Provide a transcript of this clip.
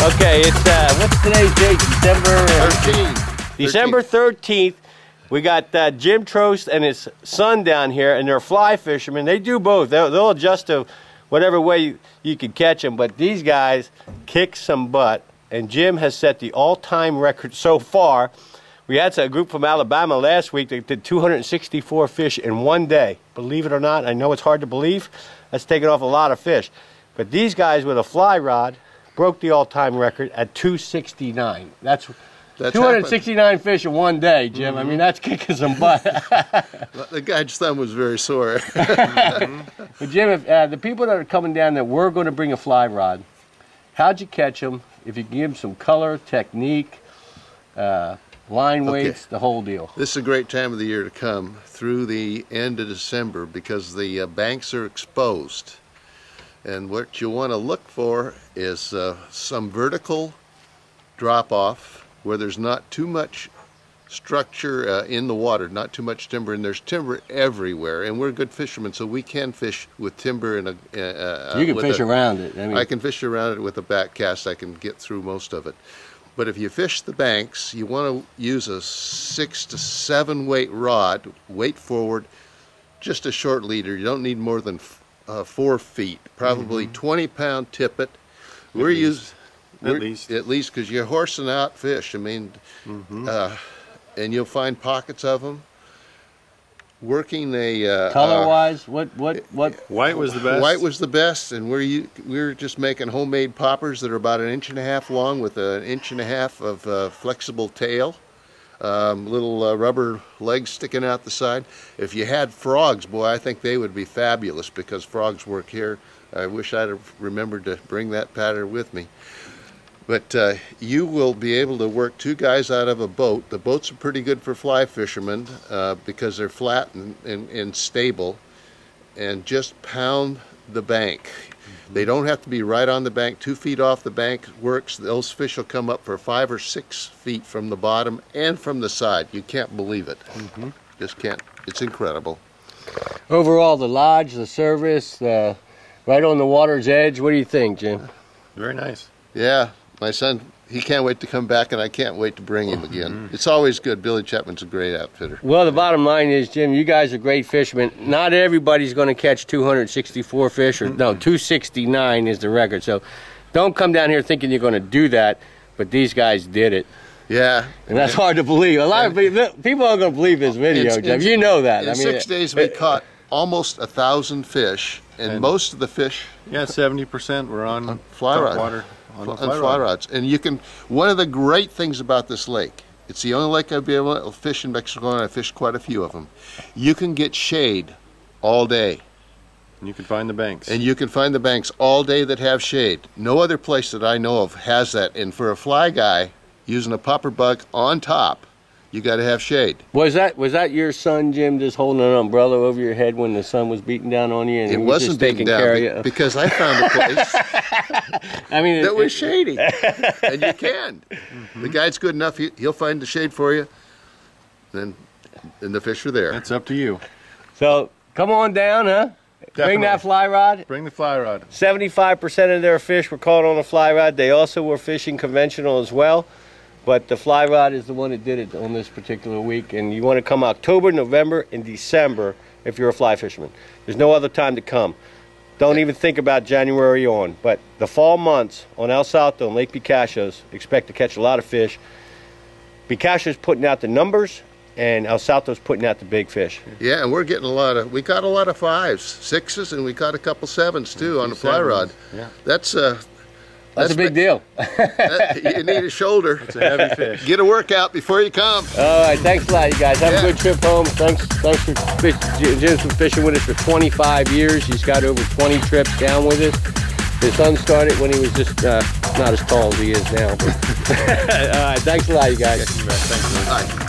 Okay, it's what's today's date? December 13th. December 13th. We got Jim Trost and his son down here, and they're fly fishermen. They do both. They'll adjust to whatever way you can catch them. But these guys kick some butt, and Jim has set the all-time record so far. We had a group from Alabama last week that did 264 fish in one day. Believe it or not, I know it's hard to believe. That's taking off a lot of fish. But these guys with a fly rod broke the all-time record at 269. That's 269 happened. Fish in one day, Jim. I mean, that's kicking some butt. The guy's thumb was very sore. But Jim, if, the people that are coming down that were going to bring a fly rod, how'd you catch them? If you give them some color, technique, line weights, the whole deal. This is a great time of the year to come through the end of December because the banks are exposed. And what you want to look for is some vertical drop-off where there's not too much structure in the water, not too much timber, and there's timber everywhere. And we're good fishermen, so we can fish with timber. And you can fish around it. I can fish around it with a back cast. I can get through most of it. But if you fish the banks, you want to use a 6 to 7 weight rod, weight forward, just a short leader. You don't need more than 4 feet, probably 20-pound tippet. We're using at least because you're horsing out fish. I mean, and you'll find pockets of them. Working a color-wise, what? White was the best. White was the best, and we're just making homemade poppers that are about 1.5 inches long with 1.5 inches of flexible tail. Little rubber legs sticking out the side. If you had frogs, boy, I think they would be fabulous because frogs work here. I wish I'd have remembered to bring that pattern with me. But you will be able to work 2 guys out of a boat. The boats are pretty good for fly fishermen because they're flat and stable, and just pound the bank. They don't have to be right on the bank. 2 feet off the bank works. Those fish will come up for 5 or 6 feet from the bottom and from the side. You can't believe it. Just can't. It's incredible. Overall, the lodge, the service, right on the water's edge. What do you think, Jim? Very nice. Yeah, my son, he can't wait to come back, and I can't wait to bring him again. It's always good. Billy Chapman's a great outfitter. Well, the bottom line is, Jim, you guys are great fishermen. Not everybody's going to catch 264 fish, or no, 269 is the record. So don't come down here thinking you're going to do that, but these guys did it. Yeah. And that's hard to believe. A lot of people aren't going to believe this video, Jim. You know that. In 6 days, we caught almost 1,000 fish, and most of the fish... Yeah, 70% were on fly rod. Water. On fly rods. And you can, one of the great things about this lake, it's the only lake I've been able to fish in Mexico, and I fished quite a few of them. You can get shade all day. And you can find the banks. And you can find the banks all day that have shade. No other place that I know of has that. And for a fly guy, using a popper bug on top, you got to have shade. Was that your son, Jim, just holding an umbrella over your head when the sun was beating down on you? And it wasn't beating down because I found a place that was shady, and you can. The guide's good enough; he'll find the shade for you. And the fish are there. It's up to you. So come on down, huh? Definitely. Bring that fly rod. Bring the fly rod. 75% of their fish were caught on a fly rod. They also were fishing conventional as well. But the fly rod is the one that did it on this particular week. And you want to come October, November, and December if you're a fly fisherman. There's no other time to come. Don't even think about January on. But the fall months on El Salto and Lake Picachos, expect to catch a lot of fish. Picachos putting out the numbers, and El Salto's putting out the big fish. Yeah, and we're getting we caught a lot of 5s, 6s, and we caught a couple 7s too on the fly rod. Yeah. That's a big deal. You need a shoulder. It's a heavy fish. Get a workout before you come. All right, thanks a lot, you guys. Have a good trip home. Thanks for Jim's been fishing with us for 25 years. He's got over 20 trips down with us. His son started when he was just not as tall as he is now. But all right, thanks a lot, you guys. Thanks. All right.